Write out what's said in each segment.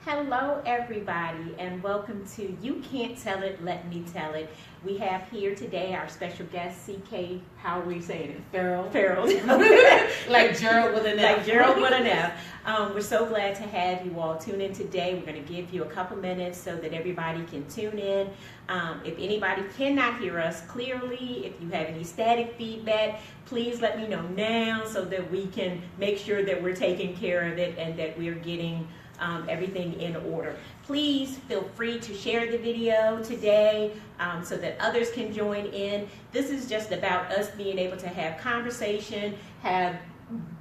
Hello everybody and welcome to You Can't Tell It, Let Me Tell It. We have here today our special guest, CK, how are we saying it? Farrell. Like Gerald with an F. Like Gerald with an F. We're so glad to have you all tune in today. We're going to give you a couple minutes so that everybody can tune in. If anybody cannot hear us clearly, if you have any static feedback, please let me know now so that we can make sure that we're taking care of it and that we're getting everything in order. Please feel free to share the video today so that others can join in. This is just about us being able to have conversation, have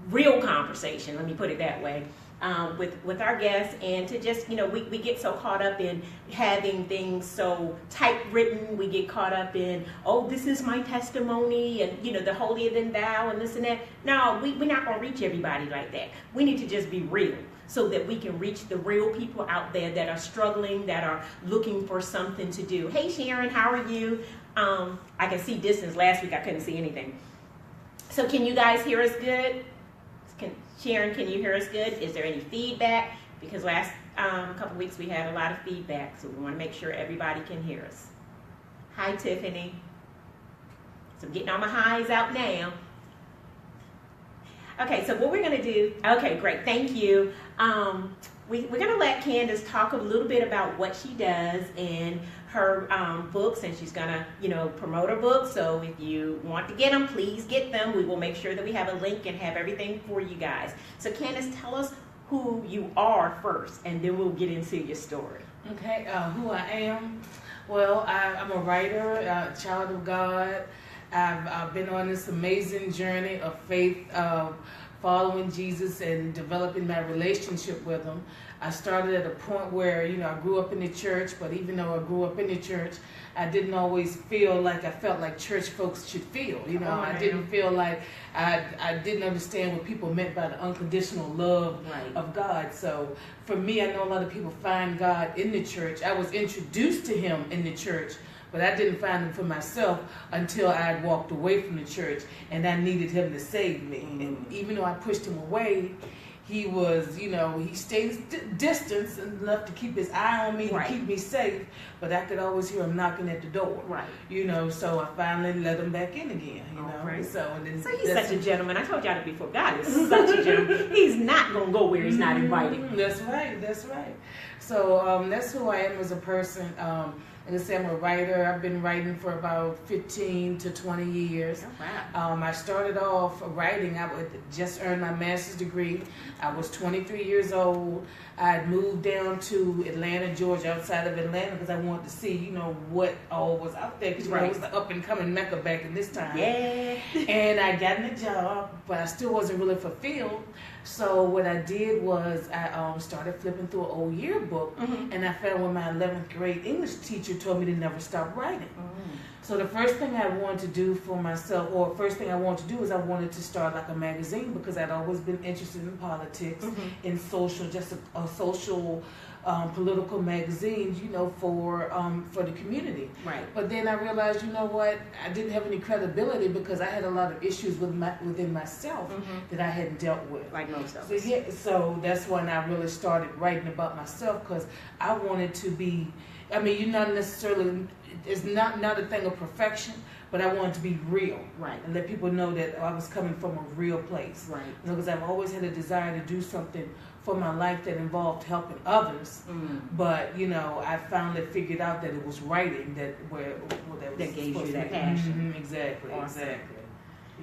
real conversation, let me put it that way, with our guests, and to just, we get so caught up in having things so typewritten. We get caught up in, oh, this is my testimony, and, the holier than thou, and this and that. No, we're not going to reach everybody like that. We need to just be real, so that we can reach the real people out there that are struggling, that are looking for something to do. Hey Sharon, how are you? I can see distance. Last week I couldn't see anything. So can you guys hear us good? Sharon, can you hear us good? Is there any feedback? Because last couple weeks we had a lot of feedback, so we want to make sure everybody can hear us. Hi Tiffany. So I'm getting all my highs out now. Okay, so what we're going to do, okay, great, thank you. We're going to let Candace talk a little bit about what she does in her books, and she's going to, promote her books. So if you want to get them, please get them. We will make sure that we have a link and have everything for you guys. So Candace, tell us who you are first, and then we'll get into your story. Okay, who I am? Well, I'm a writer, a child of God. I've been on this amazing journey of faith, following Jesus and developing my relationship with him. I started at a point where, I grew up in the church, but even though I grew up in the church, I didn't always feel like I felt like church folks should feel. I didn't feel like I didn't understand what people meant by the unconditional love of God. So for me, I know a lot of people find God in the church. I was introduced to him in the church, but I didn't find him for myself until I had walked away from the church and I needed him to save me. And even though I pushed him away, he was, he stayed his distance enough to keep his eye on me, to keep me safe, but I could always hear him knocking at the door. So I finally let him back in again, So he's such a gentleman. I told y'all that before. God is such a gentleman. He's not going to go where he's not invited. That's right. So that's who I am as a person. Like I said, I'm a writer. I've been writing for about 15 to 20 years. Oh, wow. I started off writing. I would just earn my master's degree. I was 23 years old. I had moved down to Atlanta, Georgia, outside of Atlanta, because I wanted to see, what all was out there. Because it was the up-and-coming Mecca back in this time. Yeah. And I got in a job, but I still wasn't really fulfilled. So what I did was I started flipping through an old yearbook, and I found when my 11th grade English teacher told me to never stop writing. So the first thing I wanted to do for myself, or first thing I wanted to do, is I wanted to start like a magazine, because I'd always been interested in politics, in social, just a social political magazines, for the community. Right. But then I realized, what, I didn't have any credibility because I had a lot of issues within myself that I hadn't dealt with. Like most of us. So that's when I really started writing about myself, because I wanted to be, you're not necessarily, it's not a thing of perfection, but I wanted to be real. Right. And let people know that I was coming from a real place. Right. Because I've always had a desire to do something for my life that involved helping others. But, I finally figured out that it was writing that gave you that passion. Exactly. Awesome. Exactly.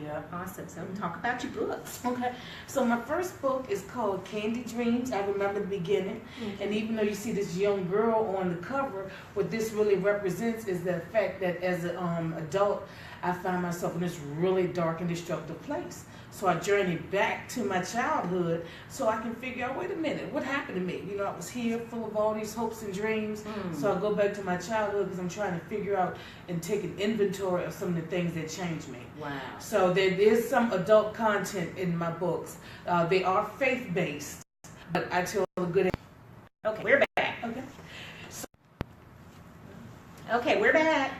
Yeah. Awesome. So talk about your books. Okay. So my first book is called Candy Dreams. I remember the beginning. And even though you see this young girl on the cover, what this really represents is the fact that as an adult, I found myself in this really dark and destructive place. So I journeyed back to my childhood so I can figure out, wait a minute, what happened to me? I was here full of all these hopes and dreams. So I go back to my childhood because I'm trying to figure out and take an inventory of some of the things that changed me. Wow. So there is some adult content in my books. They are faith-based, but I tell a good... Okay, we're back. Okay, we're back.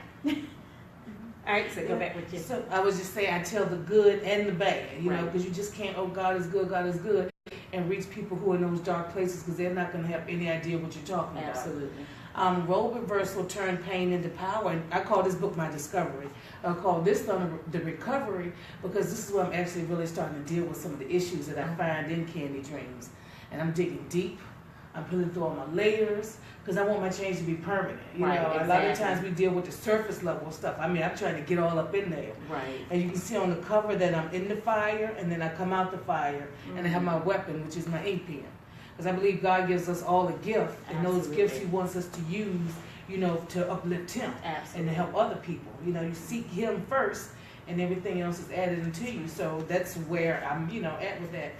All right, so go back with you. So I was just saying, I tell the good and the bad, because you just can't, oh, God is good, God is good. and reach people who are in those dark places, because they're not going to have any idea what you're talking about. Absolutely. Role reversal turned pain into power, and I call this book my discovery. I call this one the recovery, because this is where I'm actually really starting to deal with some of the issues that I find in Candy Dreams, and I'm digging deep. I'm pulling through all my layers, because I want my change to be permanent. You know, exactly. A lot of times we deal with the surface level stuff. I mean, I'm trying to get all up in there. Right. And you can see on the cover that I'm in the fire, and then I come out the fire, and I have my weapon, which is my ink pen. Because I believe God gives us all a gift, and those gifts He wants us to use, you know, to uplift Him and to help other people. You know, you seek Him first, and everything else is added into you. So that's where I'm, you know, at with that.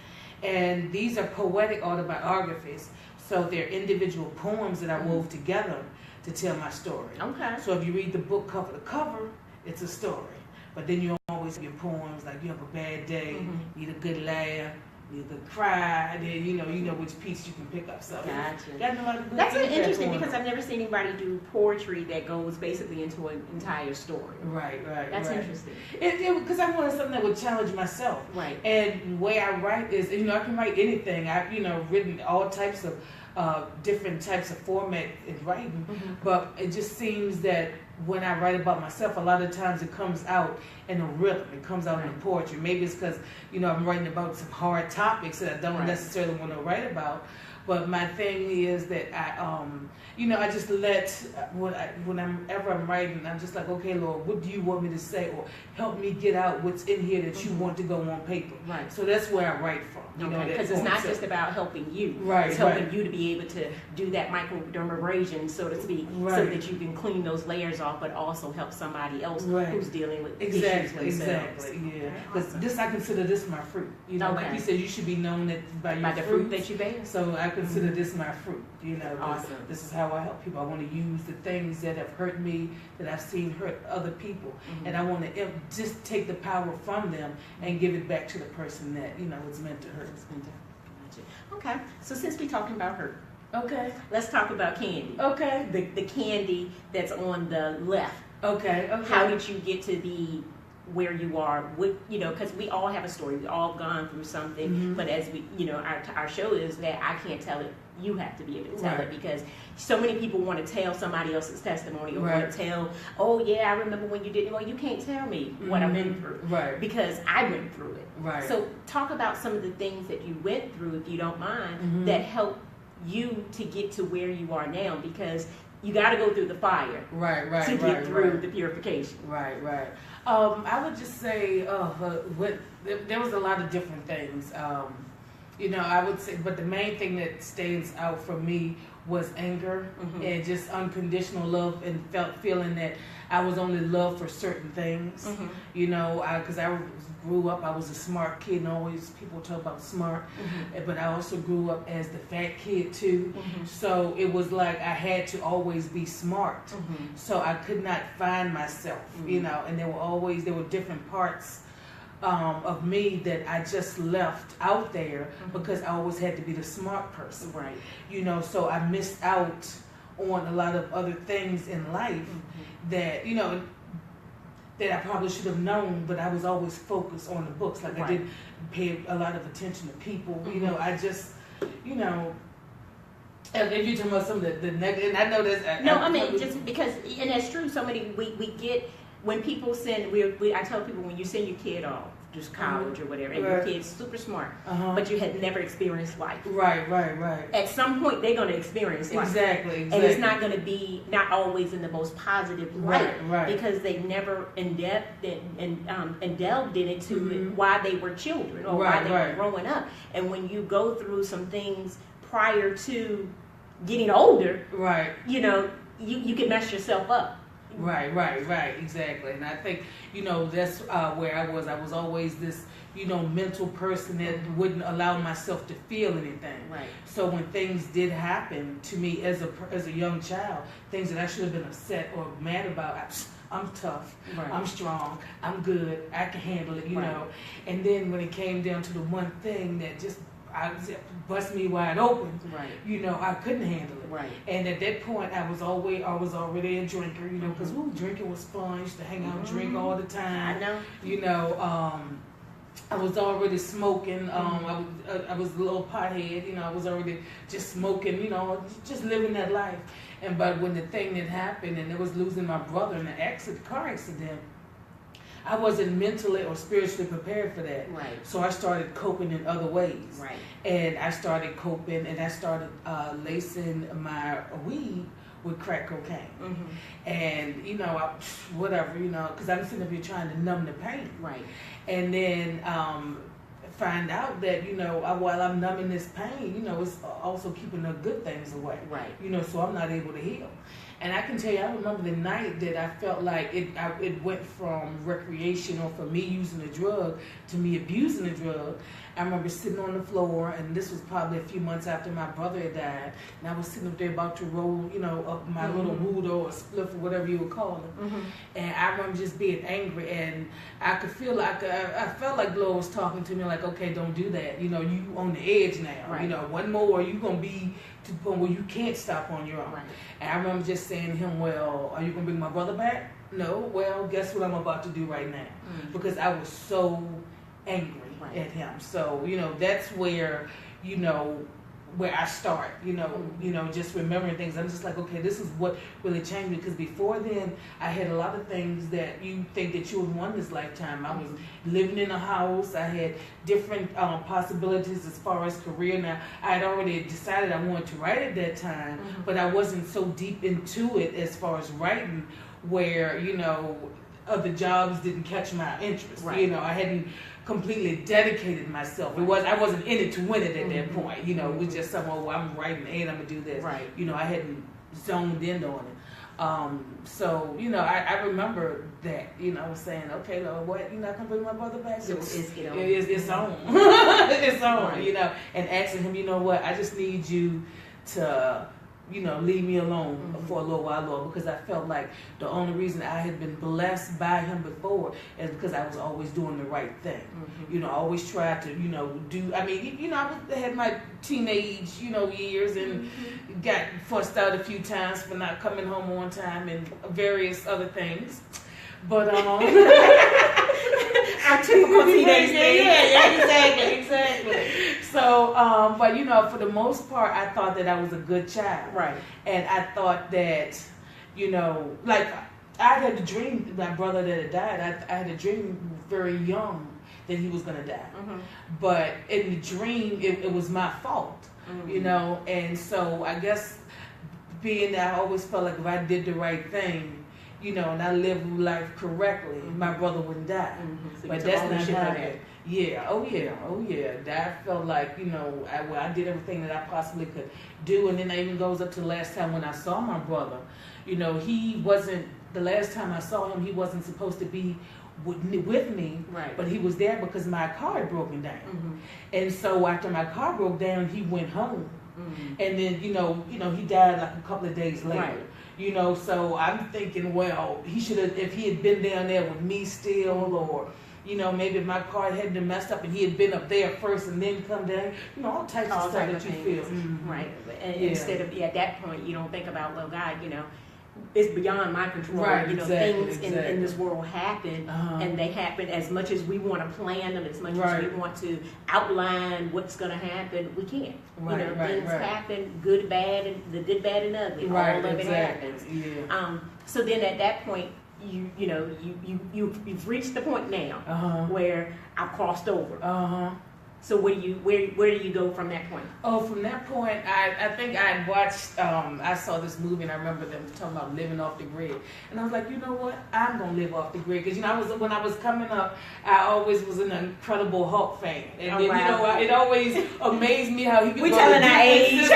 And these are poetic autobiographies. So they're individual poems that I wove together to tell my story. Okay. So if you read the book cover to cover, it's a story. But then you always have your poems, like you have a bad day, need a good laugh, need a good cry, and then you know which piece you can pick up. So gotcha. That's interesting, because I've never seen anybody do poetry that goes basically into an entire story. Right. That's interesting. Because I wanted something that would challenge myself. Right. And the way I write is, you know, I can write anything. I've, you know, written all types of different types of format in writing, but it just seems that when I write about myself, a lot of times it comes out in a rhythm. It comes out in the poetry. Maybe it's because, you know, I'm writing about some hard topics that I don't necessarily want to write about. But my thing is that I, you know, I just let, whenever I'm writing, I'm just like, okay, Lord, what do you want me to say? Or help me get out what's in here that you want to go on paper. Right. So that's where I write from. You know, because it's not just about helping you. Right. It's helping you to be able to do that microdermabrasion, so to speak, so that you can clean those layers off, but also help somebody else who's dealing with issues themselves. Exactly. Yeah. Because this, I consider this my fruit. You know, like you said, you should be known by the fruit that you bear. So I consider this my fruit. You know, this is how I help people. I want to use the things that have hurt me, that I've seen hurt other people, and I want to just take the power from them and give it back to the person that, you know, it's meant to hurt. Okay, so since we're talking about hurt, let's talk about candy. The candy that's on the left. How did you get to be where you are? You know, because we all have a story. We all gone through something. But as we, you know, our show is that I can't tell it. You have to be able to tell it, because so many people want to tell somebody else's testimony, or want to tell, oh yeah, I remember when you did it. Well, you can't tell me what I've been through, because I went through it. So talk about some of the things that you went through, if you don't mind, that helped you to get to where you are now, because you got to go through the fire to get through the purification. I would just say there was a lot of different things. You know, I would say, but the main thing that stands out for me was anger and just unconditional love, and feeling that I was only loved for certain things. You know, because I grew up, I was a smart kid, and always people talk about smart, but I also grew up as the fat kid too. So it was like I had to always be smart. So I could not find myself, you know, and there were different parts of me that I just left out there because I always had to be the smart person. You know, so I missed out on a lot of other things in life that, you know, that I probably should have known, but I was always focused on the books. Like I didn't pay a lot of attention to people. You know, I just, you know, and if you're talking about some of the negative, and I know that's... No, I mean, just because, and that's true, so many, we get... When people send, I tell people, when you send your kid off, just college or whatever, and your kid's super smart, but you had never experienced life. At some point, they're going to experience life. Exactly. And it's not going to be, not always in the most positive light, because they never delved into why they were children, or why they were growing up. And when you go through some things prior to getting older, you know, you can mess yourself up. Exactly. And I think, you know, that's where I was. I was always this, you know, mental person that wouldn't allow myself to feel anything. So when things did happen to me as a young child, things that I should have been upset or mad about, I'm tough, I'm strong, I'm good, I can handle it, you know. And then when it came down to the one thing that just bust me wide open, you know, I couldn't handle it. And at that point, I was already a drinker, you know, because drinking was fun. I used to hang out and drink all the time. I know. You know, I was already smoking. I was a little pothead. You know, I was already just smoking. You know, just living that life. And but when the thing that happened, and it was losing my brother in an car accident, I wasn't mentally or spiritually prepared for that. Right. So I started coping in other ways. Right. And I started coping, and I started lacing my weed with crack cocaine. Mm-hmm. And, you know, whatever, you know, because I'm sitting up here trying to numb the pain. Right. And then find out that, you know, while I'm numbing this pain, you know, it's also keeping the good things away. Right. You know, so I'm not able to heal. And I can tell you, I remember the night that I felt like it went from recreational for me using a drug to me abusing the drug. I remember sitting on the floor, and this was probably a few months after my brother had died, and I was sitting up there about to roll, you know, up my little wood or spliff or whatever you would call it. Mm-hmm. And I remember just being angry, and I could feel like, I felt like the Lord was talking to me like, okay, don't do that. You know, you on the edge now. Right. You know, one more, you're going to be to the point where you can't stop on your own. Right. And I remember just saying to him, well, are you going to bring my brother back? No. Well, guess what I'm about to do right now? Mm-hmm. Because I was so angry at him. So, you know, that's where, you know, where I start, you know, just remembering things. I'm just like, okay, this is what really changed me. Because before then, I had a lot of things that you think that you would want this lifetime. I was living in a house. I had different possibilities as far as career. Now, I had already decided I wanted to write at that time, but I wasn't so deep into it as far as writing where, you know, other jobs didn't catch my interest. Right. You know, I hadn't completely dedicated myself. I wasn't in it to win it at that point. You know, it was just somewhere where I'm writing and I'm gonna do this. Right. You know, I hadn't zoned in on it. So, you know, I remember that, you know, I was saying, okay, Lord, what, you're not gonna bring my brother back? So it's on. It's on, right. You know, and asking him, you know what, I just need you to, you know, leave me alone for a little while, Lord, because I felt like the only reason I had been blessed by him before is because I was always doing the right thing. You know, I always tried to, you know, I mean, you know, I had my teenage, you know, years and got fussed out a few times for not coming home on time and various other things. But, our typical teenage thing. Yeah, exactly. So, but you know, for the most part, I thought that I was a good child. Right. And I thought that, you know, like I had a dream, my brother that had died, I had a dream very young that he was going to die. But in the dream, it was my fault, you know, and so I guess being that I always felt like if I did the right thing, you know, and I lived life correctly, my brother wouldn't die. So but that's not happening. Yeah, oh yeah. That felt like, you know, I did everything that I possibly could do. And then that even goes up to the last time when I saw my brother. You know, the last time I saw him, he wasn't supposed to be with me, right. But he was there because my car had broken down. And so after my car broke down, he went home. And then, you know, he died like a couple of days later. Right. You know, so I'm thinking, well, he should have, if he had been down there with me still, or, you know, maybe if my car hadn't been messed up and he had been up there first and then come down, you know, all types of stuff that you feel. Right. And instead of, at that point, you don't think about, well, God, you know, it's beyond my control. Right, you know, things in this world happen, and they happen as much as we want to plan them, as much as we want to outline what's going to happen, we can't. You know, things happen, good, bad, and the good, bad, and ugly. All of it happens. Yeah. So then at that point, you've reached the point now where I've crossed over. So where do you go from that point? Oh, from that point, I think I had watched, I saw this movie and I remember them talking about living off the grid. And I was like, you know what? I'm going to live off the grid. Because, you know, when I was coming up, I always was an Incredible Hulk fan. And then, you know, it always amazed me how he could go telling our age.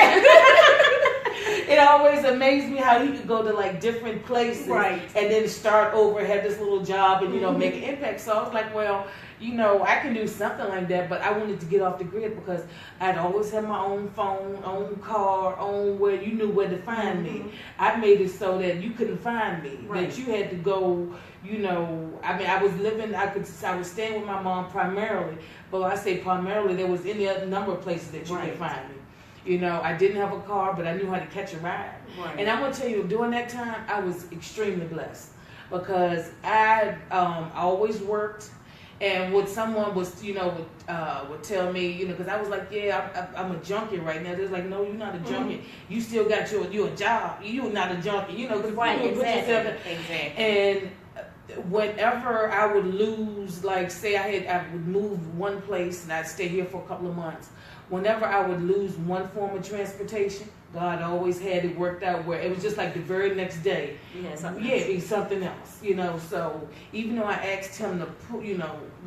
It always amazed me how he could go to like different places and then start over, have this little job and, you know, make an impact. So I was like, well, you know, I can do something like that, but I wanted to get off the grid because I'd always had my own phone, own car, own where you knew where to find me. I made it so that you couldn't find me, that you had to go, you know, I mean, I was staying with my mom primarily, but when I say primarily, there was any other number of places that you could find me. You know, I didn't have a car, but I knew how to catch a ride. And I'm going to tell you, during that time, I was extremely blessed because I always worked. And what someone was, would tell me, because I was like, yeah, I'm a junkie right now. They're like, no, you're not a junkie. You still got your job. You're not a junkie, because right, you put yourself in. Exactly. And whenever I would lose, like say I would move one place and I'd stay here for a couple of months. Whenever I would lose one form of transportation, God always had it worked out where it was just like the very next day. It'd be something else, So even though I asked him to,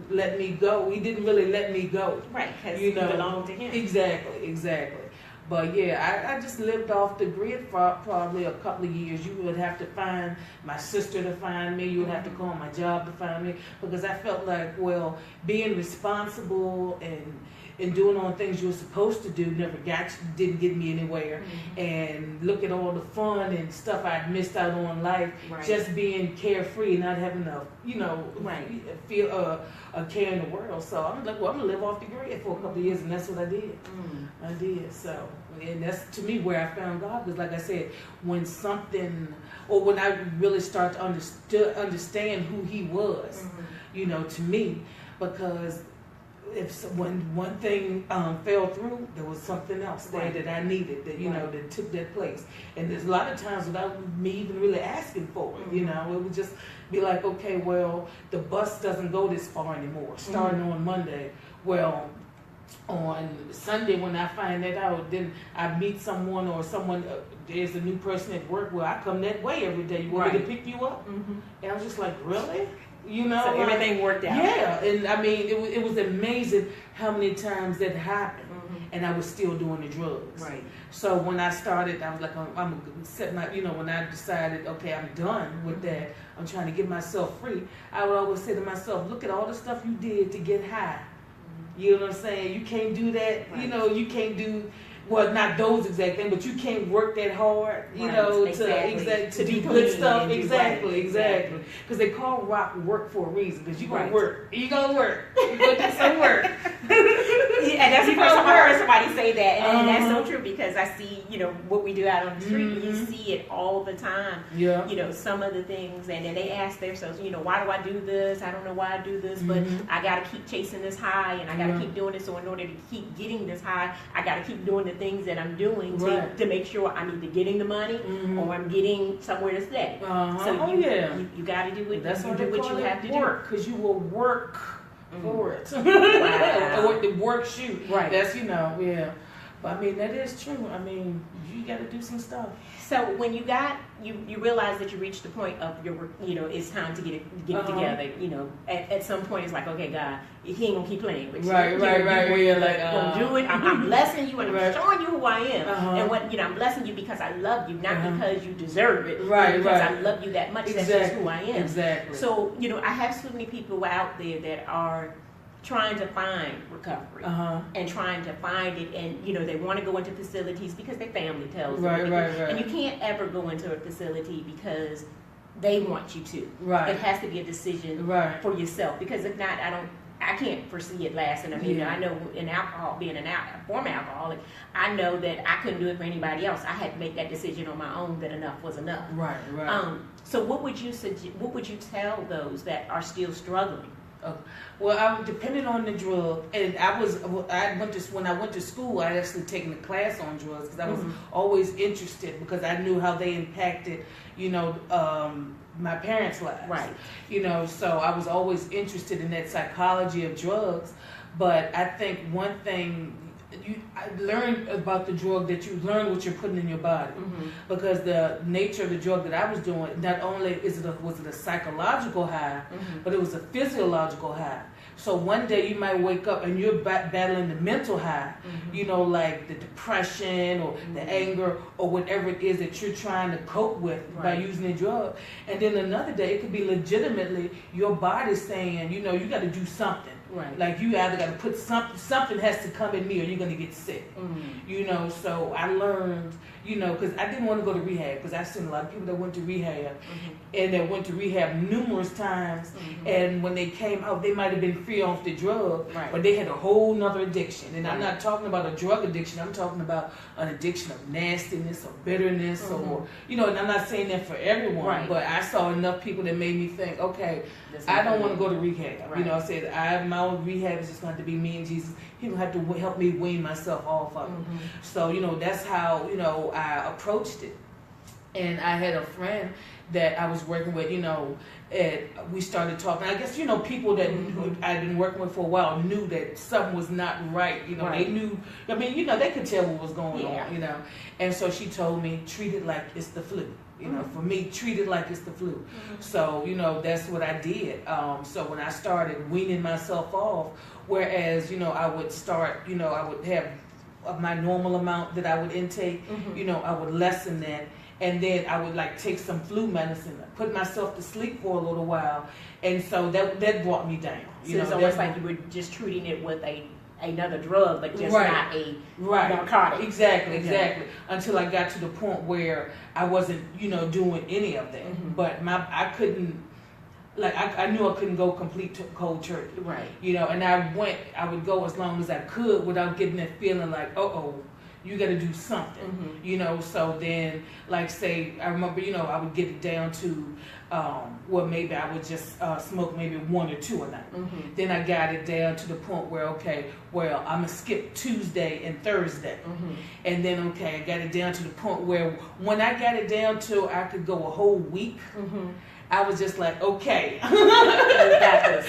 let me go, he didn't really let me go. Right, because you belong to him. Exactly. But yeah, I just lived off the grid for probably a couple of years. You would have to find my sister to find me. You would have to call my job to find me because I felt like, being responsible and doing all the things you were supposed to do didn't get me anywhere. And look at all the fun and stuff I missed out on life, just being carefree, not having a feel a care in the world. So I'm like, I'm gonna live off the grid for a couple of years, and that's what I did. I did. So, and that's to me where I found God, because like I said, when I really start to understand who He was, to me, because when one thing fell through, there was something else there that I needed that took that place. And there's a lot of times without me even really asking for it, it would just be like, okay, the bus doesn't go this far anymore, starting on Monday. On Sunday when I find that out, then I meet someone or someone, there's a new person at work, I come that way every day. You want me to pick you up? And I was just like, really? So everything worked out. Yeah, and I mean, it was amazing how many times that happened, and I was still doing the drugs. Right. So when I started, I was like, I'm setting up. When I decided, okay, I'm done with that. I'm trying to get myself free. I would always say to myself, look at all the stuff you did to get high. You know what I'm saying? You can't do that. Right. You can't do. Well, not those exact things, but you can't work that hard, to do good stuff. Exactly. Because they call rock work for a reason. Because you're going to work. You're going to work. You're going to do some work. And that's the first time I heard somebody say that. And that's so true because I see, what we do out on the street. You see it all the time. Yeah. Some of the things. And then they ask themselves, why do I do this? I don't know why I do this, but I got to keep chasing this high and I got to keep doing it. So in order to keep getting this high, I got to keep doing the things that I'm doing to make sure I'm either getting the money or I'm getting somewhere to stay. So you got to do it. That's what you have to do. Because you will work for it. Or the work shoot. Right. That's But I mean that is true. I mean you got to do some stuff. So when you realize that you reached the point of your, it's time to get it together. At some point it's like, okay, God, He ain't gonna keep playing with you. Right. You're like, gonna do it. I'm blessing you and I'm showing you who I am. And I'm blessing you because I love you, not because you deserve it. Because I love you that much. That's just who I am. Exactly. So I have so many people out there that are trying to find recovery and trying to find it, and they want to go into facilities because their family tells them. And you can't ever go into a facility because they want you to. Right. It has to be a decision for yourself, because if not, I can't foresee it lasting. I mean, I know in alcohol, being a former alcoholic, I know that I couldn't do it for anybody else. I had to make that decision on my own that enough was enough. Right. So what would you tell those that are still struggling? Well, I'm dependent on the drug, and when I went to school, I actually taken a class on drugs because I was always interested, because I knew how they impacted, my parents' lives. Right. So I was always interested in that psychology of drugs. But I think one thing I learned about the drug, that you learn what you're putting in your body, because the nature of the drug that I was doing, not only was it a psychological high, but it was a physiological high. So one day you might wake up and you're battling the mental high, like the depression or the anger or whatever it is that you're trying to cope with by using the drug. And then another day it could be legitimately your body saying, you got to do something. Right. Like you either got to put something has to come in me or you're going to get sick. You know, so I learned, you know, because I didn't want to go to rehab because I've seen a lot of people that went to rehab and that went to rehab numerous times. And when they came out, they might have been free off the drug, but they had a whole nother addiction. And I'm not talking about a drug addiction. I'm talking about an addiction of nastiness or bitterness or, you know, and I'm not saying that for everyone, but I saw enough people that made me think, okay, I don't want to go to rehab. You know, I said, my own rehab is just going to be me and Jesus. He will have to help me wean myself off of it. So, you know, that's how, you know, I approached it. And I had a friend that I was working with, you know, and we started talking. I guess, you know, people that I'd been working with for a while knew that something was not right. You know, they knew, I mean, you know, they could tell what was going on, you know. And so she told me, treat it like it's the flu. You know, for me, treat it like it's the flu. So, you know, that's what I did. So when I started weaning myself off, whereas, you know, I would start, you know, I would have my normal amount that I would intake, you know, I would lessen that. And then I would like take some flu medicine, put myself to sleep for a little while. And so that brought me down. So it's almost like you were just treating it with another drug, but just not a narcotic. Exactly. Until I got to the point where I wasn't, you know, doing any of that. But I couldn't, like, I knew I couldn't go complete cold turkey. Right. You know, and I would go as long as I could without getting that feeling like, you got to do something, you know. So then, like, say, I remember, you know, I would get it down to, well, maybe I would just smoke maybe 1 or 2 a night. Then I got it down to the point where, okay, well, I'm going to skip Tuesday and Thursday. And then, okay, I got it down to the point where when I got it down to I could go a whole week, I was just like, okay. Yeah,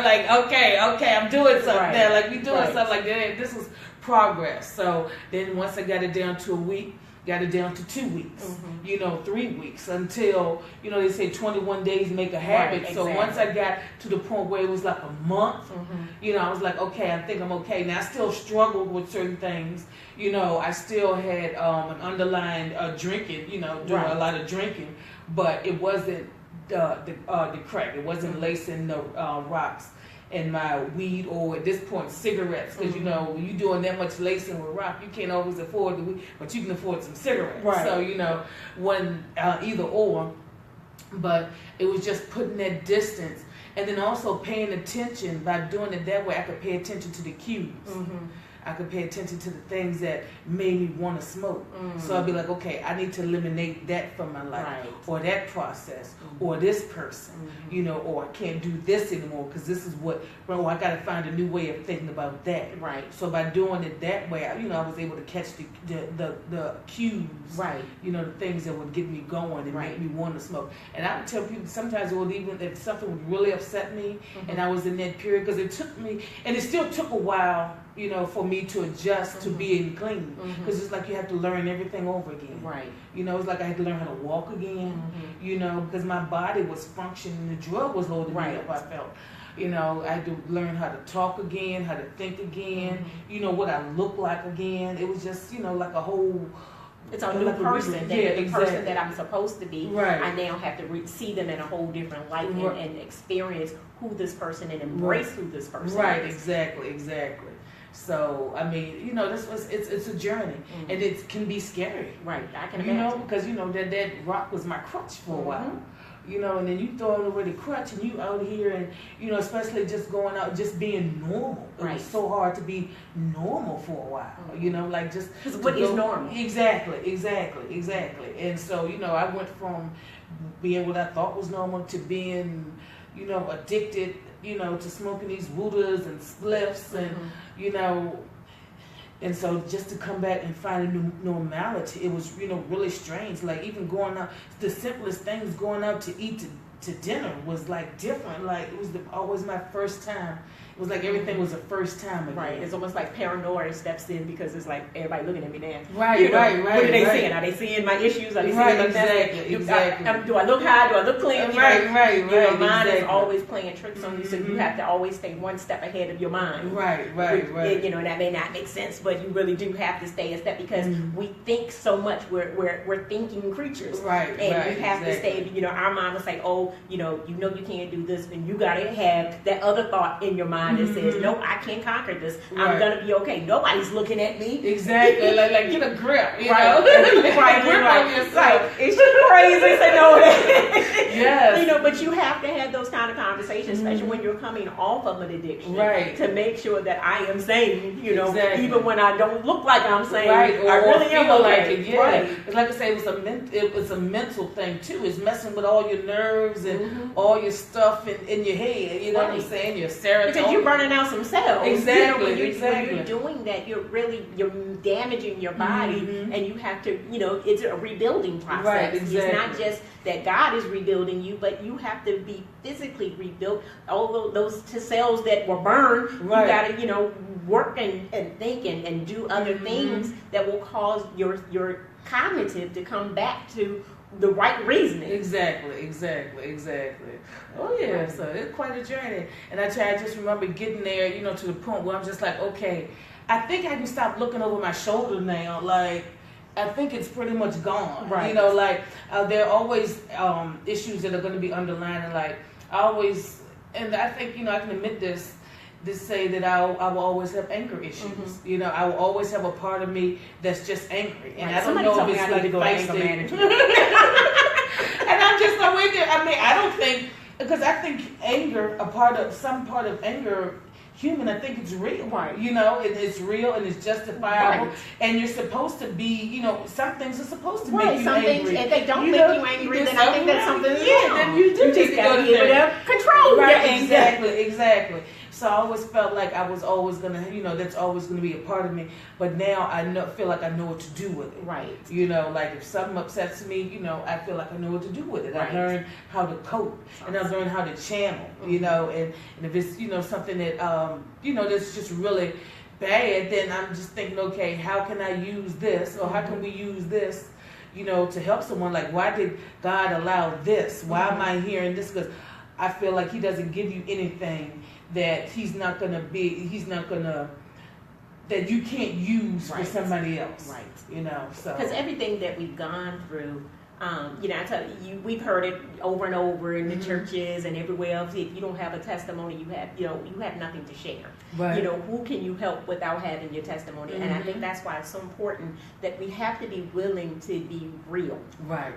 like, okay, I'm doing something now. Like, we doing something like that. This is progress. So then once I got it down to a week, got it down to 2 weeks, you know, 3 weeks, until, you know, they say 21 days make a habit. So once I got to the point where it was like a month, you know, I was like, okay, I think I'm okay. Now I still struggled with certain things. You know, I still had an underlying drinking, you know, doing a lot of drinking, but it wasn't the crack. It wasn't lacing the rocks in my weed, or at this point cigarettes, because you know, when you're doing that much lacing with rock, you can't always afford the weed, but you can afford some cigarettes. So, you know, when either or, but it was just putting that distance, and then also paying attention. By doing it that way, I could pay attention to the cues. I could pay attention to the things that made me want to smoke. So I'd be like, okay, I need to eliminate that from my life, or that process, or this person, you know, or I can't do this anymore because this is what, bro, I got to find a new way of thinking about that. So by doing it that way, you know, I was able to catch the cues, you know, the things that would get me going and make me want to smoke. And I would tell people sometimes it would, even if something would really upset me and I was in that period, because it took me, and it still took a while, you know, for me to adjust to being clean, because it's like you have to learn everything over again. You know, it's like I had to learn how to walk again. You know, because my body was functioning, the drug was holding me up. I felt, you know, I had to learn how to talk again, how to think again. You know, what I look like again. It was just, you know, like a whole. It's a new person. The person that I'm supposed to be. I now have to see them in a whole different light and experience who this person and embrace who this person is. Exactly. So, I mean, you know, it's a journey, and it can be scary. I can imagine. You know, because, you know, that rock was my crutch for a while. You know, and then you throw it away the crutch, and you out here, and, you know, especially just going out, just being normal. It was so hard to be normal for a while. You know, like just. Because what is normal? Exactly. And so, you know, I went from being what I thought was normal to being, you know, addicted, you know, to smoking these Buddhas and spliffs and, you know, and so just to come back and find a new normality, it was, you know, really strange. Like even going out, the simplest things, going out to eat to dinner was like different. Like it was always my first time. It was like everything was the first time again. It's almost like paranoia steps in, because it's like everybody looking at me now. Right. What are they seeing? Are they seeing my issues? Are they seeing my Exactly. Do I look high? Do I look clean? Right. Your mind is always playing tricks on you, so you have to always stay one step ahead of your mind. Right. You know, that may not make sense, but you really do have to stay a step, because we think so much. We're thinking creatures. And we have to stay. You know, our mind will say, oh, you know you can't do this, and you gotta have that other thought in your mind mind that says, nope, I can conquer this. I'm gonna be okay. Nobody's looking at me. Exactly. like get a grip, you right. know. Right. Grip on yourself. Right. It's crazy to know that. Yes. You know, but you have to have those kind of conversations, especially when you're coming off of an addiction. Right. To make sure that I am sane, you know, Exactly. even when I don't look like I'm sane. Right. Or, I really am feel okay. like it. Yeah. Right. It's like I say, it was a mental thing too. It's messing with all your nerves and all your stuff in your head. You know what I'm saying? Your serotonin. Because you're burning out some cells. Exactly. You know, exactly. when you're doing that, you're damaging your body, and you have to, you know, it's a rebuilding process. Right. Exactly. It's not just that God is rebuilding you, but you have to be physically rebuilt. All those cells that were burned, right. you got to, you know, work and think and do other things that will cause your cognitive to come back to the right reasoning. Exactly. Oh yeah, so it's quite a journey. And I just remember getting there, you know, to the point where I'm just like, okay, I think I can stop looking over my shoulder now. Like, I think it's pretty much gone. Right. You know, like there are always issues that are going to be underlying. And like and I think, you know, I can admit this. Say that I will always have anger issues. You know, I will always have a part of me that's just angry, and I don't know if it's like to go anger management. And I'm just like, wait there. I mean, I don't think, because I think anger, some part of anger, human, I think it's real. Right. You know, it's real and it's justifiable. Right. And you're supposed to be, you know, some things are supposed to right. make you some angry. Things, if they don't you make know, you angry, then I think that's something wrong. Then you do You just got to be able to control. Right, exactly. So I always felt like I was always gonna, you know, that's always gonna be a part of me. But now I feel like I know what to do with it. Right. You know, like if something upsets me, you know, I feel like I know what to do with it. Right. I've learned how to cope, and I've learned how to channel. You know, and if it's, you know, something that you know, that's just really bad, then I'm just thinking, okay, how can I use this, or how can we use this, you know, to help someone? Like, why did God allow this? Why am I hearing this? Because I feel like He doesn't give you anything that that you can't use for somebody else. Right. You know, so. Because everything that we've gone through, you know, I tell you, we've heard it over and over in the churches and everywhere else. If you don't have a testimony, you have nothing to share. Right. You know, who can you help without having your testimony? And I think that's why it's so important that we have to be willing to be real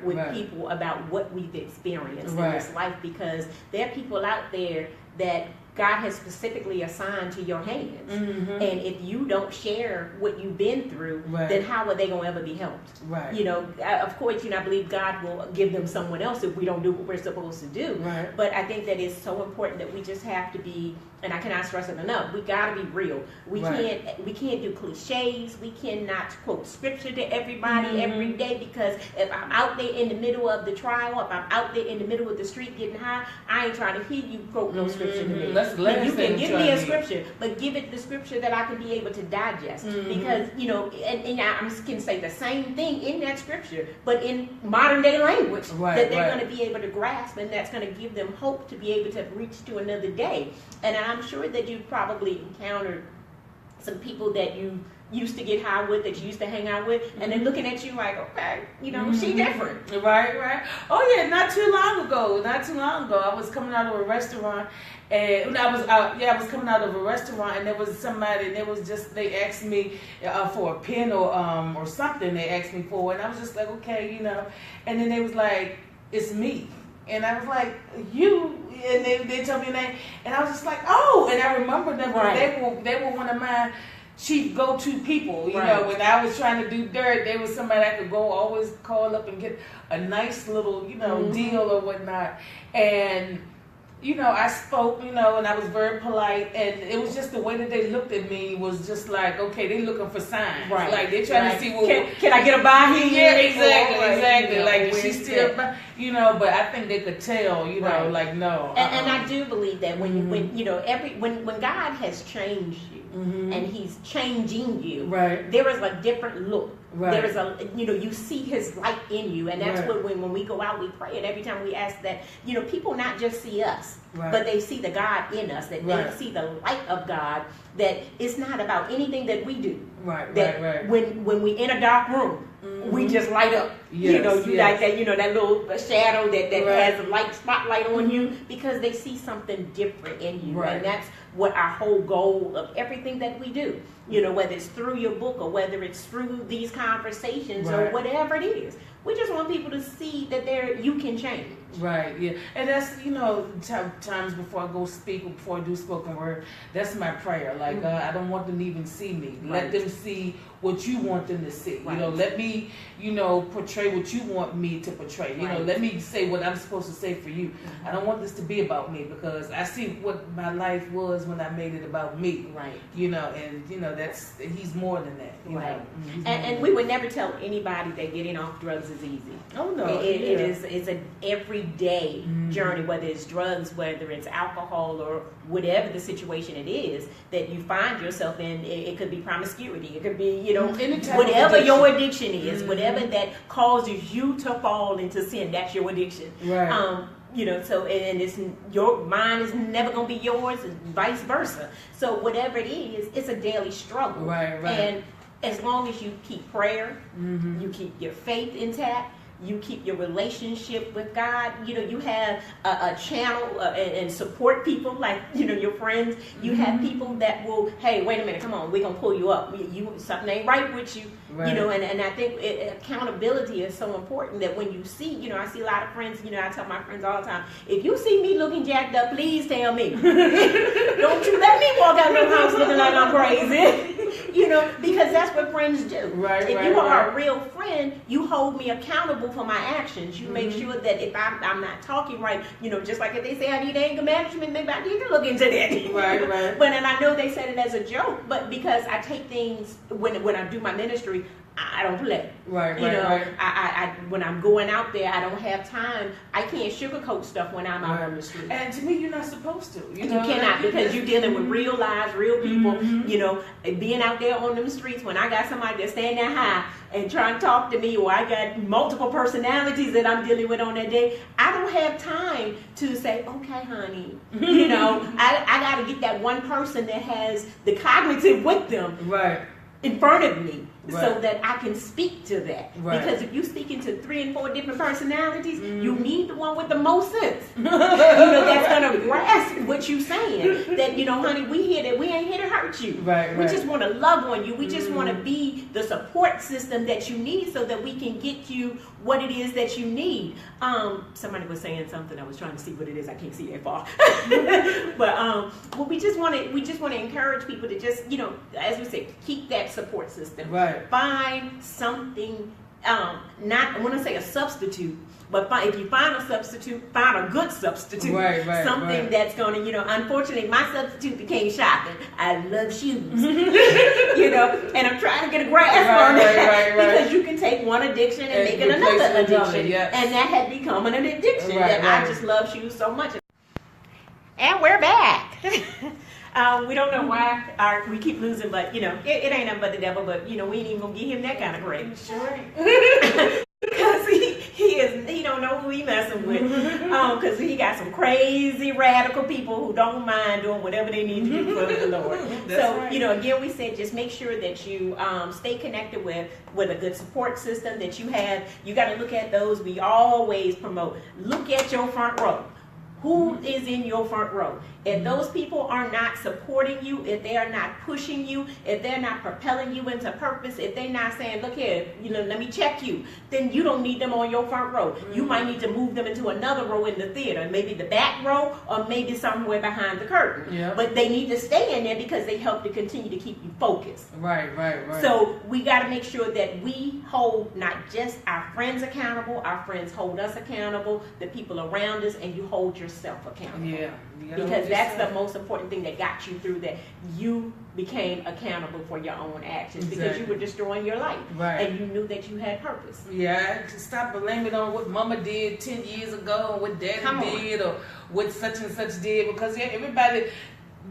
with people about what we've experienced in this life, because there are people out there that God has specifically assigned to your hands. And if you don't share what you've been through, then how are they going to ever be helped? Right. You know, of course, you know, I believe God will give them someone else if we don't do what we're supposed to do. Right. But I think that it's so important that we just have to be, and I cannot stress it enough, we got to be real. We can't do cliches. We cannot quote scripture to everybody every day, because if I'm out there in the middle of the trial, if I'm out there in the middle of the street getting high, I ain't trying to hear you quote no scripture to me. You can give me a scripture, but give it the scripture that I can be able to digest. Because, you know, and I can say the same thing in that scripture, but in modern day language that they're going to be able to grasp, and that's going to give them hope to be able to reach to another day. And I'm sure that you've probably encountered some people that you used to get high with, that you used to hang out with, and they're looking at you like, okay, you know, she different. Right. Oh yeah, not too long ago, I was coming out of a restaurant, and I was coming out of a restaurant, and there was somebody, and they asked me for a pen or something. They asked me for, and I was just like, okay, you know, and then they was like, it's me. And I was like, you, and they told me a name, and I was just like, oh, and I remember them, they were one of my chief go-to people, you know, when I was trying to do dirt, they was somebody I could always call up and get a nice little, you know, deal or whatnot. And, you know, I spoke, you know, and I was very polite, and it was just the way that they looked at me was just like, okay, they looking for signs. Like, they're trying to see what... Can I get a buy here? Yeah, exactly. You know, like, she's still... You know, but I think they could tell, you know, like, no. And I do believe that when you know, when God has changed you, and He's changing you, there is a different look. There is you see His light in you, and that's what when we go out, we pray, and every time we ask that, you know, people not just see us, but they see the God in us, that they see the light of God, that it's not about anything that we do. When we in a dark room, we just light up. You know, like that, you know, that little shadow that has a light spotlight on you, because they see something different in you. And that's what our whole goal of everything that we do. You know, whether it's through your book or whether it's through these conversations or whatever it is. We just want people to see that you can change. Right, yeah. And that's, you know, times before I go speak or before I do spoken word, that's my prayer. Like, I don't want them to even see me. Let them see what you want them to see. You know, let me, you know, portray what you want me to portray. You know, let me say what I'm supposed to say for you. I don't want this to be about me, because I see what my life was when I made it about me. Right. You know, and, you know, he's more than that. You know? And we would never tell anybody that getting off drugs is easy. Oh, no. It's an everyday journey, whether it's drugs, whether it's alcohol, or whatever the situation it is that you find yourself in. It could be promiscuity. It could be, you know, whatever your addiction is, whatever that causes you to fall into sin, that's your addiction. Right. You know, so, and it's your mind is never going to be yours, and vice versa. So whatever it is, it's a daily struggle. Right. And as long as you keep prayer, you keep your faith intact, you keep your relationship with God, you know, you have a channel and support people like, you know, your friends. You have people that will, hey, wait a minute, come on, we're going to pull you up. Something ain't right with you. You know, and I think accountability is so important, that when you see, you know, I see a lot of friends, you know, I tell my friends all the time, if you see me looking jacked up, please tell me. Don't you let me walk out of the house looking like I'm crazy. You know, because that's what friends do. If you are a real friend, you hold me accountable for my actions. You make sure that if I'm not talking right, you know, just like if they say I need anger management, maybe I need to look into that. Right. But and I know they said it as a joke, but because I take things when I do my ministry, I don't play. Right. I when I'm going out there, I don't have time. I can't sugarcoat stuff when I'm out on the street. And to me, you're not supposed to. You cannot, because you're dealing with real lives, real people. You know, being out there on them streets, when I got somebody that's standing there high and trying to talk to me, or I got multiple personalities that I'm dealing with on that day, I don't have time to say, okay, honey, you know, I got to get that one person that has the cognitive with them in front of me. So that I can speak to that. Because if you're speaking to 3 and 4 different personalities, you need the one with the most sense. You know, that's going to grasp what you're saying. That, you know, honey, we ain't here to hurt you. We just want to love on you. We just want to be the support system that you need, so that we can get you what it is that you need. Somebody was saying something. I was trying to see what it is. I can't see that far. But we just want to encourage people to just, you know, as we say, keep that support system. Find something, not, I want to say a substitute, but if you find a substitute, find a good substitute. Something that's going to, you know, unfortunately, my substitute became shopping. I love shoes. You know, and I'm trying to get a grasp on that. Because you can take one addiction and make it another addiction. And that had become an addiction. I just love shoes so much. And we're back. We don't know why we keep losing, but, you know, it ain't nothing but the devil, but, you know, we ain't even going to give him that kind of grace. Because he don't know who he messing with. Because he got some crazy radical people who don't mind doing whatever they need to do for the Lord. You know, again, we said just make sure that you stay connected with a good support system that you have. You got to look at those. We always promote. Look at your front row. Who is in your front row? If those people are not supporting you, if they are not pushing you, if they're not propelling you into purpose, if they're not saying, look here, you know, let me check you, then you don't need them on your front row. You might need to move them into another row in the theater, maybe the back row, or maybe somewhere behind the curtain. But they need to stay in there because they help to continue to keep you focused. So we got to make sure that we hold not just our friends accountable, our friends hold us accountable, the people around us, and you hold yourself accountable. Because that's the most important thing that got you through that. You became accountable for your own actions because you were destroying your life. And you knew that you had purpose. Stop blaming on what mama did 10 years ago, and what daddy did, or what such and such did, because everybody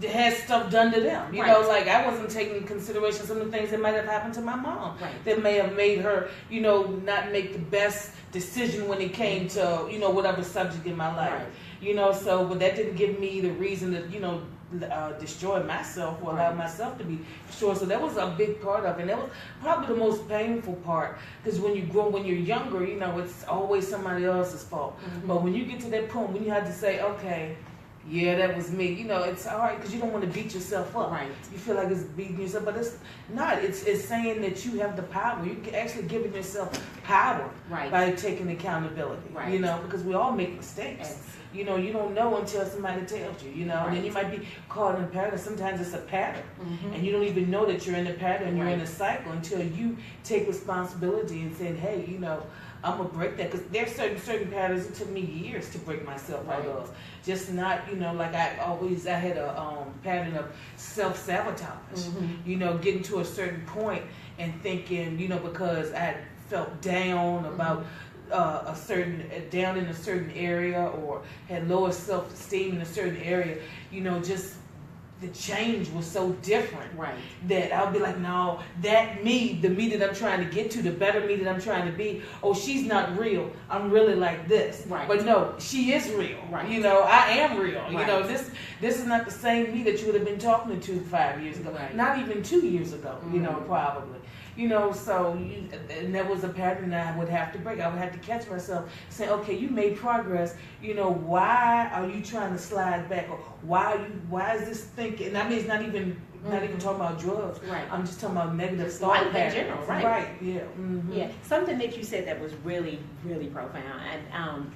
has stuff done to them. You know, like I wasn't taking into consideration some of the things that might have happened to my mom that may have made her, you know, not make the best decision when it came to, you know, whatever subject in my life. You know, so, but that didn't give me the reason to, you know, destroy myself or allow myself to be destroyed. So that was a big part of it. And that was probably the most painful part, because when you're younger, you know, it's always somebody else's fault. But when you get to that point when you have to say, okay, Yeah, that was me. You know, it's hard because you don't want to beat yourself up. Right. You feel like it's beating yourself, but it's not. It's saying that you have the power. You're actually giving yourself power by taking accountability. Right. You know, because we all make mistakes. Yes. You know, you don't know until somebody tells you. You know, and then you might be caught in a pattern. Sometimes it's a pattern, and you don't even know that you're in a pattern. You're in a cycle until you take responsibility and say, "Hey, you know, I'm gonna break that," because there's certain patterns. It took me years to break myself out of. Just not, you know, like I had a pattern of self-sabotage. You know, getting to a certain point and thinking, you know, because I felt down about down in a certain area, or had lower self-esteem in a certain area, you know, just the change was so different that I'll be like, no, that me, the me that I'm trying to get to, the better me that I'm trying to be, oh, she's not real. I'm really like this. But no, she is real. You know, I am real. You know, this is not the same me that you would have been talking to 5 years ago. Not even 2 years ago, you know, probably. You know, so and that was a pattern that I would have to break. I would have to catch myself saying, okay, you made progress. You know, why are you trying to slide back? Or why is this thinking? And I mean, it's not even talking about drugs. I'm just talking about negative thought patterns. In general, yeah. Yeah. Something that you said that was really, really profound, and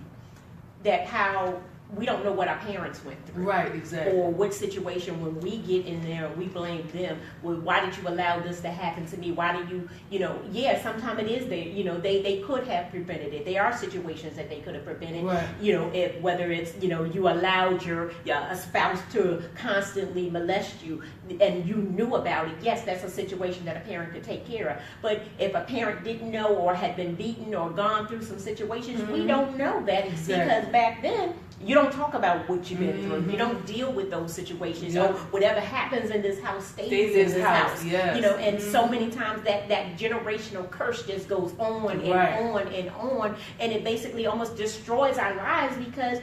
that how we don't know what our parents went through. Exactly. Or what situation when we get in there, we blame them. Well, why did you allow this to happen to me? Why do you know, sometimes it is there. You know, they could have prevented it. There are situations that they could have prevented. You know, whether it's, you know, you allowed your spouse to constantly molest you and you knew about it. Yes, that's a situation that a parent could take care of. But if a parent didn't know or had been beaten or gone through some situations, we don't know that because back then, you don't talk about what you've been through. You don't deal with those situations. So whatever happens in this house stays in this house. You know, and so many times that generational curse just goes on and on and on, and it basically almost destroys our lives because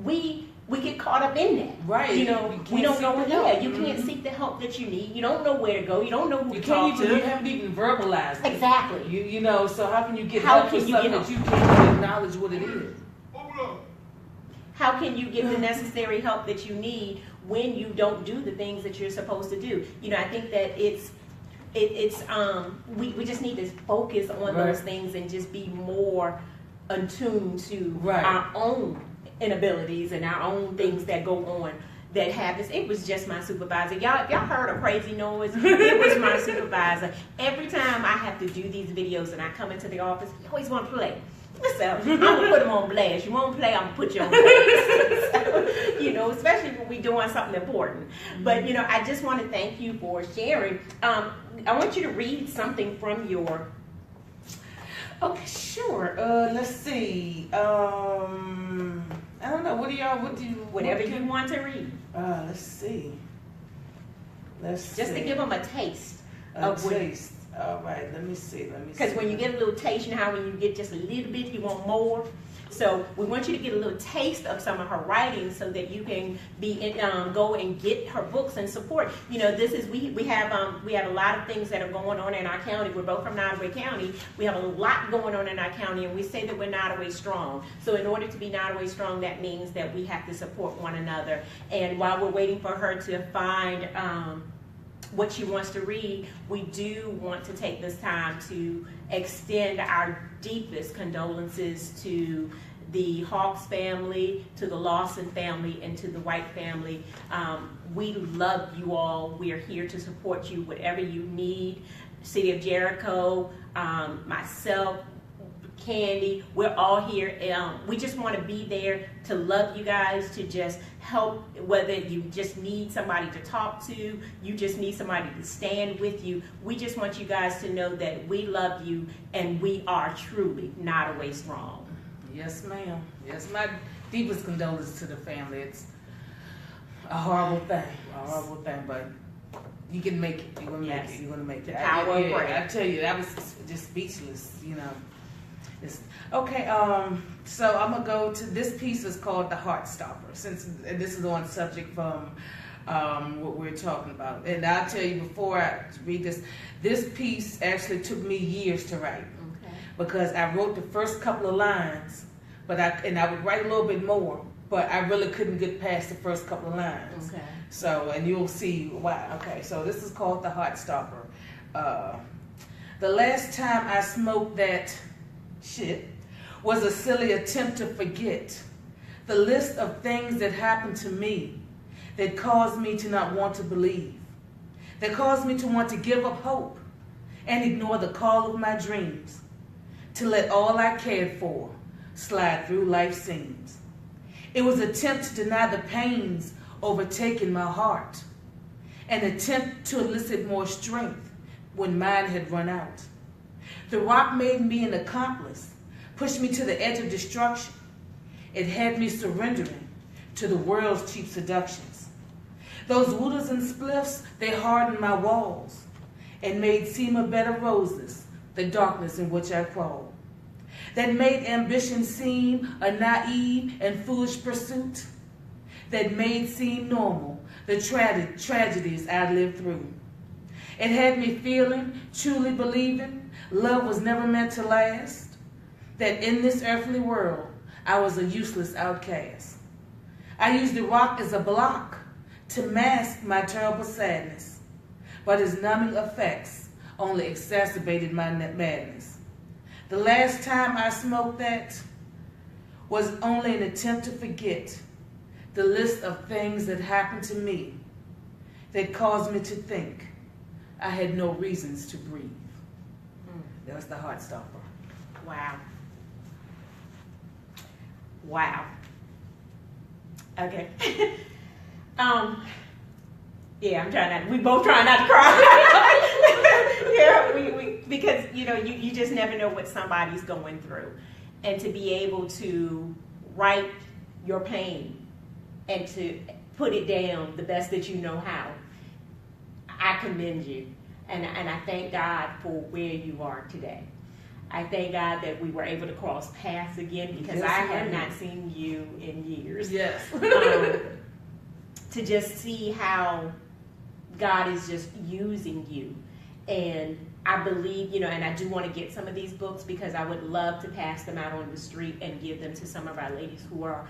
we get caught up in that. You know, we don't know. You can't seek the help that you need. You don't know where to go. You don't know who to talk to. You haven't even verbalized it. Exactly. You know, so how can you get help for something that you can't acknowledge what it is? How can you get the necessary help that you need when you don't do the things that you're supposed to do? You know, I think that we just need to focus on those things and just be more attuned to our own inabilities and our own things that go on that happens. It was just my supervisor. Y'all heard a crazy noise? It was my supervisor. Every time I have to do these videos and I come into the office, he always want to play. So I'm gonna put them on blast. You won't play, I'm gonna put you on blast. So, you know, especially when we're doing something important. But you know, I just want to thank you for sharing. I want you to read something from your. Okay, sure. Let's see. I don't know. Whatever you want to read. Let's see. Just to give them a taste. A taste. All right, let me see. Because when you get a little taste, you know how when you get just a little bit, you want more. So we want you to get a little taste of some of her writings so that you can go and get her books and support. You know, we have a lot of things that are going on in our county. We're both from Nottoway County. We have a lot going on in our county, and we say that we're Nottoway strong. So in order to be Nottoway strong, that means that we have to support one another. And while we're waiting for her to find what she wants to read, we do want to take this time to extend our deepest condolences to the Hawks family, to the Lawson family, and to the White family. We love you all. We are here to support you, whatever you need. City of Jericho, myself, Candy, we're all here. We just want to be there to love you guys, to just help, whether you just need somebody to talk to, you just need somebody to stand with you. We just want you guys to know that we love you and we are truly Nottoway strong. Yes, ma'am. Yes, my deepest condolences to the family. It's a horrible thing, but you can make it. You're gonna make it. You're gonna make it. The power of prayer. I tell you, I was just speechless. You know. Okay, so I'm gonna go to this piece is called The Heart Stopper, since this is on subject from what we're talking about. And I'll tell you before I read this piece actually took me years to write. Okay. Because I wrote the first couple of lines, and I would write a little bit more, but I really couldn't get past the first couple of lines. Okay. So, and you'll see why. Okay, so this is called the Heart Stopper. The last time I smoked that shit was a silly attempt to forget the list of things that happened to me that caused me to not want to believe, that caused me to want to give up hope and ignore the call of my dreams, to let all I cared for slide through life's seams. It was an attempt to deny the pains overtaking my heart, an attempt to elicit more strength when mine had run out. The rock made me an accomplice, pushed me to the edge of destruction. It had me surrendering to the world's cheap seductions. Those wooters and spliffs, they hardened my walls and made seem a bed of roses the darkness in which I crawled. That made ambition seem a naive and foolish pursuit. That made seem normal the tragedies I lived through. It had me feeling, truly believing, love was never meant to last. That in this earthly world, I was a useless outcast. I used the rock as a block to mask my terrible sadness, but its numbing effects only exacerbated my madness. The last time I smoked that was only an attempt to forget the list of things that happened to me that caused me to think I had no reasons to breathe. That was the Heart Stopper. Wow. Wow. Okay. Yeah, we both trying not to cry. Yeah, because you just never know what somebody's going through. And to be able to write your pain and to put it down the best that you know how, I commend you. And I thank God for where you are today. I thank God that we were able to cross paths again, because Yes, I have not seen you in years. Yes. To just see how God is just using you. And I believe, and I do want to get some of these books, because I would love to pass them out on the street and give them to some of our ladies who are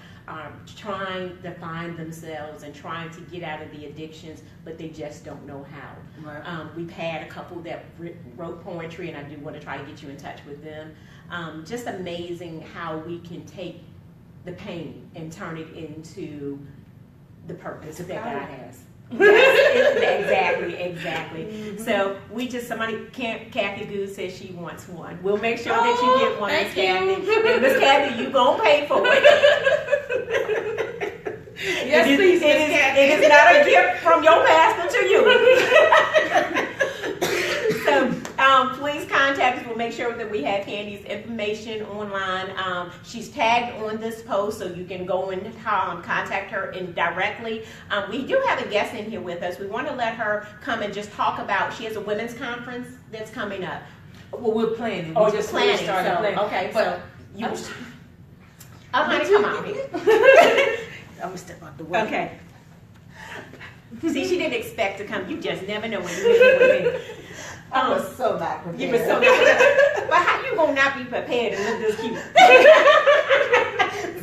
trying to find themselves and trying to get out of the addictions, but they just don't know how. Right. We've had a couple that wrote poetry, and I do want to try to get you in touch with them. Just amazing how we can take the pain and turn it into the purpose that God has. Yes, exactly. Mm-hmm. So Kathy Goose says she wants one. We'll make sure that you get one, Miss Kathy. And Miss Kathy, you gonna pay for it. Yes, please, Miss Kathy. It is not a gift from your pastor to you. So please contact us. We'll make sure that we have Candy's information online. She's tagged on this post, so you can go and contact her directly. We do have a guest in here with us. We want to let her come and just talk about, she has a women's conference that's coming up. Well, we're planning. Oh, we you're just planning. started planning. Okay, but so you... honey, come on here. I'm going to step out the way. Okay. See, she didn't expect to come. You just never know when you're here with me. I was so not prepared. You were so not prepared. But how you gonna not be prepared and look this cute?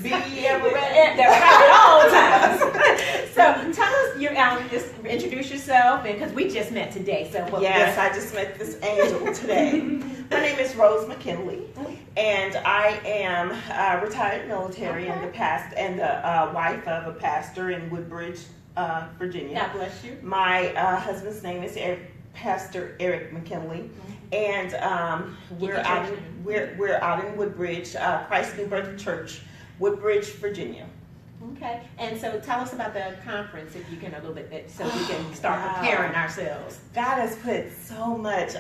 Be ever ready? That's right, at all times. So tell us, just introduce yourself, and because we just met today. So Yes, I just met this angel today. My name is Rose McKinley, and I am retired military and the wife of a pastor in Woodbridge, Virginia. God bless you. My husband's name is Pastor Eric McKinley, and we're out in Woodbridge, Christ New Birth Church, Woodbridge, Virginia. Okay, and so tell us about the conference, if you can, a little bit, so we can start preparing ourselves. God has put so much.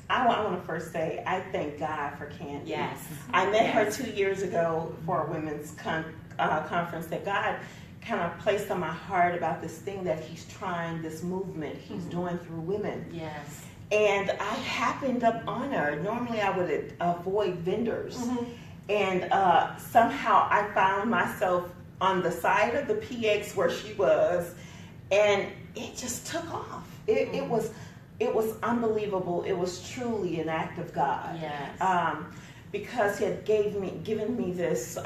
I want to first say I thank God for Candy. Yes, I met her 2 years ago for a women's conference that God kind of placed on my heart about this thing that he's trying, this movement he's doing through women. Yes. And I happened up on her. Normally I would avoid vendors. Mm-hmm. And somehow I found myself on the side of the PX where she was, and it just took off. It was unbelievable. It was truly an act of God. Yes. because he had given me this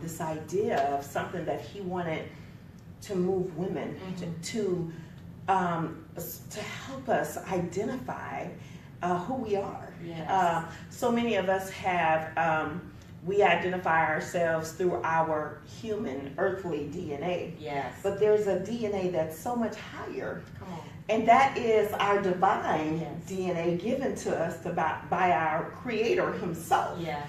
this idea of something that he wanted to move women to help us identify who we are. Yes. So many of us have we identify ourselves through our human earthly DNA. Yes. But there's a DNA that's so much higher. Come on. And that is our divine Yes. DNA given to us by our Creator Himself. Yes.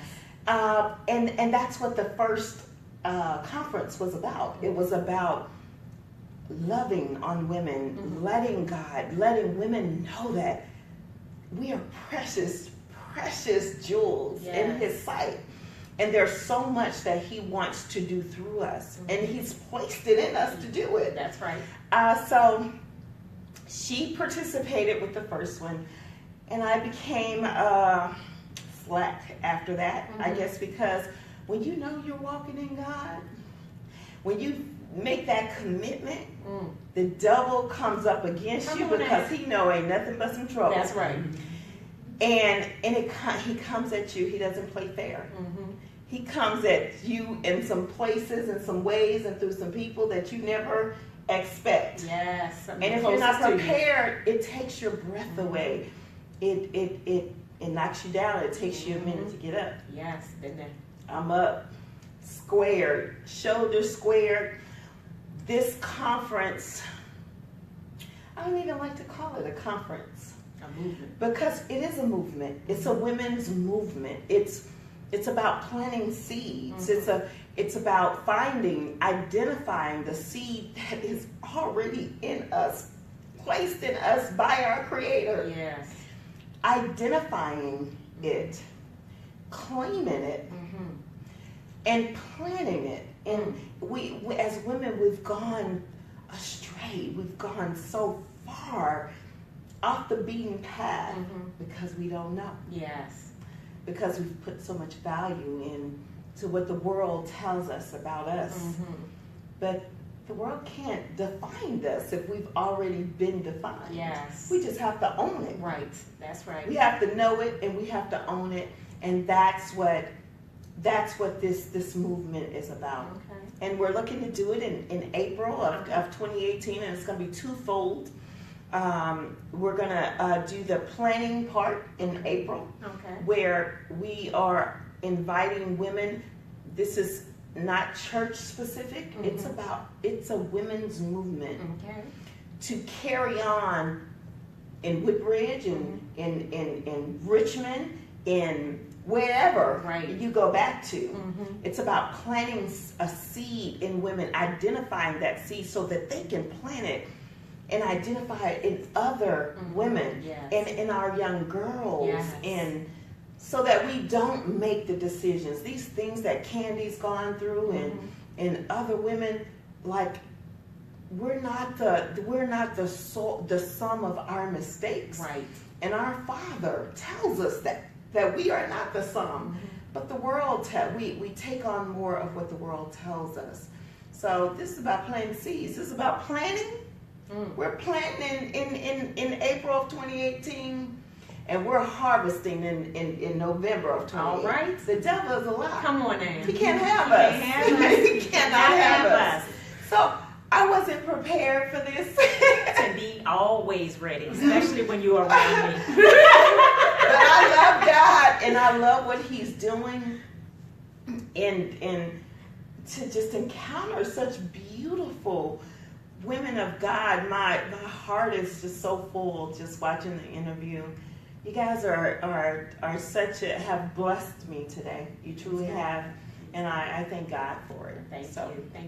And that's what the first conference was about. It was about loving on women, letting women know that we are precious, precious jewels in His sight. And there's so much that He wants to do through us. And He's placed it in us to do it. That's right. So she participated with the first one, and I became slack after that, I guess, because when you know you're walking in God, when you make that commitment, the devil comes up against you because he know ain't nothing but some trouble. That's right. And he comes at you. He doesn't play fair. He comes at you in some places, in some ways, and through some people that you never expect. Yes. And if you're not prepared, it takes your breath away. It knocks you down. It takes you a minute to get up. Yes, been there. I'm up, squared, shoulders squared. This conference, I don't even like to call it a conference. A movement. Because it is a movement. It's a women's movement. It's about planting seeds. It's about identifying the seed that is already in us, placed in us by our Creator. Yes. Identifying it, claiming it, and planting it. And we as women, we've gone astray. We've gone so far off the beaten path because we don't know. Yes. Because we've put so much value into what the world tells us about us. But the world can't define us if we've already been defined. Yes. We just have to own it. Right. That's right. We have to know it and we have to own it. And that's what this movement is about. Okay. And we're looking to do it in April of 2018, and it's going to be twofold. We're going to do the planning part in April, where we are inviting women. This is not church specific. It's a women's movement to carry on in Woodbridge and in Richmond, in wherever you go back to. It's about planting a seed in women, identifying that seed so that they can plant it and identify it in other women and in our young girls, and so that we don't make the decisions. These things that Candy's gone through and other women, like we're not the sum of our mistakes. Right. And our Father tells us that we are not the sum, but the world we take on more of what the world tells us. So this is about planting seeds. This is about planting. We're planting in April of 2018, and we're harvesting in November of 2018. All right. The devil is a lie. Come on now. He can't have us. He cannot have us. So I wasn't prepared for this. To be always ready, especially when you're around me. But I love God, and I love what He's doing, and to just encounter such beautiful women of God. My heart is just so full just watching the interview. You guys are have blessed me today. You truly have. And I thank God for it. Thank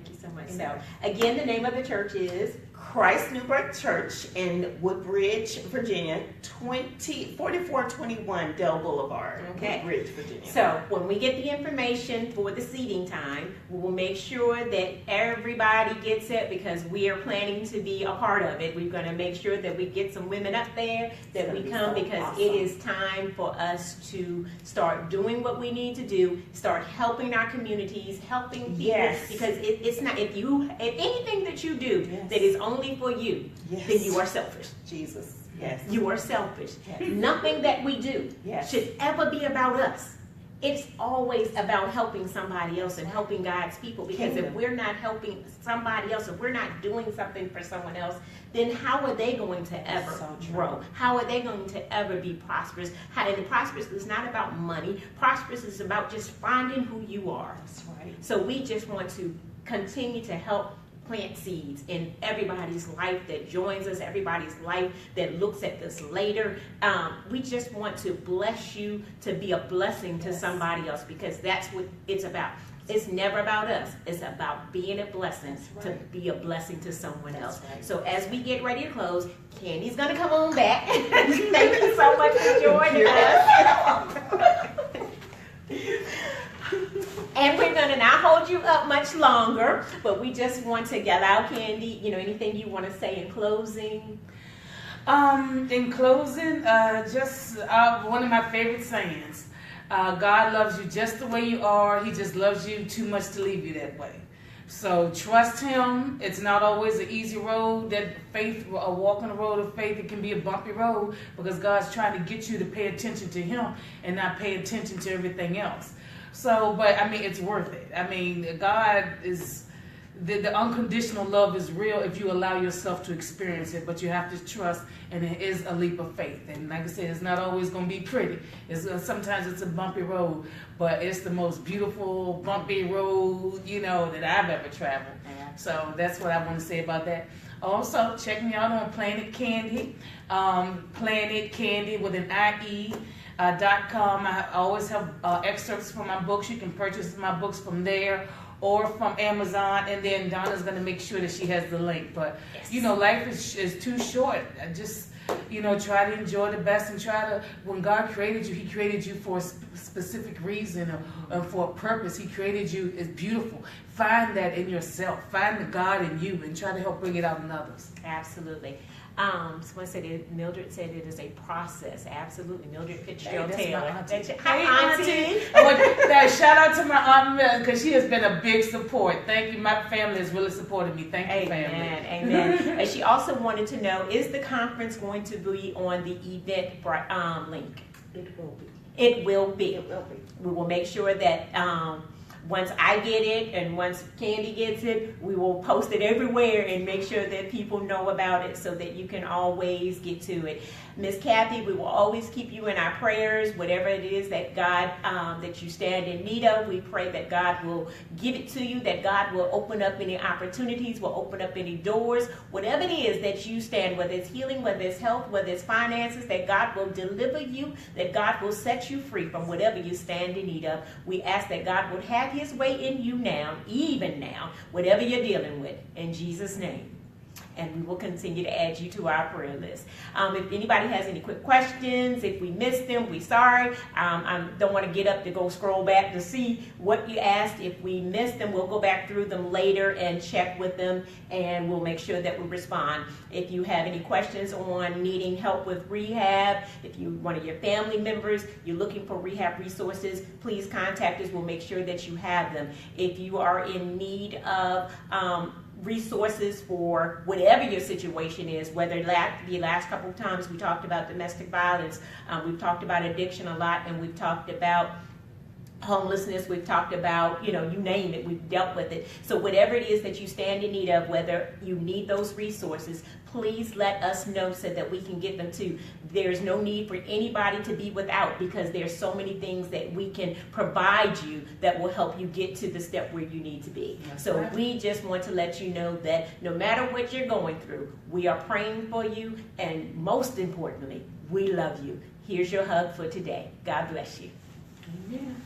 you so much. So again, the name of the church is Christ New Birth Church in Woodbridge, Virginia, 4421 Dell Boulevard, Woodbridge, Virginia. So when we get the information for the seating time, we will make sure that everybody gets it, because we are planning to be a part of it. We're going to make sure that we get some women up there, that we come, because it is time for us to start doing what we need to do, start helping our communities, helping people, because it's not, if anything that you do that is only for you, then you are selfish. Jesus. Yes. You are selfish. Nothing that we do should ever be about us. it's always about helping somebody else and helping God's people, because if we're not helping somebody else, if we're not doing something for someone else, then how are they going to ever grow? How are they going to ever be prosperous? And prosperous is not about money. Prosperous is about just finding who you are. That's right. So we just want to continue to help plant seeds in everybody's life that joins us, everybody's life that looks at this later. We just want to bless you to be a blessing to somebody else, because that's what it's about. It's never about us. It's about being a blessing to be a blessing to someone else. Right. So as we get ready to close, Candy's going to come on back. Thank you so much for joining us. And we're going to not hold you up much longer, but we just want to get out, Candy. Anything you want to say in closing? In closing, just one of my favorite sayings. God loves you just the way you are. He just loves you too much to leave you that way. So trust him. It's not always an easy road. That faith, a walk on the road of faith, it can be a bumpy road, because God's trying to get you to pay attention to him and not pay attention to everything else. So, but I mean, it's worth it. I mean, God is, the unconditional love is real if you allow yourself to experience it, but you have to trust, and it is a leap of faith. And like I said, it's not always going to be pretty. Sometimes it's a bumpy road, but it's the most beautiful bumpy road, that I've ever traveled. So that's what I want to say about that. Also, check me out on Planet Candy, Planet Candy with an IE. .com. I always have excerpts from my books. You can purchase my books from there or from Amazon, and then Donna's going to make sure that she has the link. But life is too short. Just try to enjoy the best, and try to, when God created you, he created you for a specific reason or for a purpose. He created you. It's beautiful. Find that in yourself. Find the God in you, and try to help bring it out in others. Absolutely. Someone said Mildred said it is a process. Absolutely. Mildred Fitzgerald Taylor. Hi, Auntie. Shout out to my Aunt, because she has been a big support. Thank you. My family has really supported me. Thank you, family. Amen. And she also wanted to know, is the conference going to be on the event link? It will be. It will be. It will be. We will make sure that once I get it and once Candy gets it, we will post it everywhere and make sure that people know about it, so that you can always get to it. Miss Kathy, we will always keep you in our prayers, whatever it is that God, that you stand in need of. We pray that God will give it to you, that God will open up any opportunities, will open up any doors, whatever it is that you stand, whether it's healing, whether it's health, whether it's finances, that God will deliver you, that God will set you free from whatever you stand in need of. We ask that God would have his way in you now, even now, whatever you're dealing with, in Jesus' name. And we will continue to add you to our prayer list. If anybody has any quick questions, if we missed them, we're sorry. I don't want to get up to go scroll back to see what you asked. If we missed them, we'll go back through them later and check with them, and we'll make sure that we respond. If you have any questions on needing help with rehab, if you one of your family members, you're looking for rehab resources, please contact us. We'll make sure that you have them. If you are in need of resources for whatever your situation is, whether the last couple of times we talked about domestic violence, we've talked about addiction a lot, and we've talked about homelessness, we've talked about, you name it, we've dealt with it. So whatever it is that you stand in need of, whether you need those resources, please let us know so that we can get them to. There's no need for anybody to be without, because there's so many things that we can provide you that will help you get to the step where you need to be. So we just want to let you know that no matter what you're going through, we are praying for you, and most importantly, we love you. Here's your hug for today. God bless you. Amen.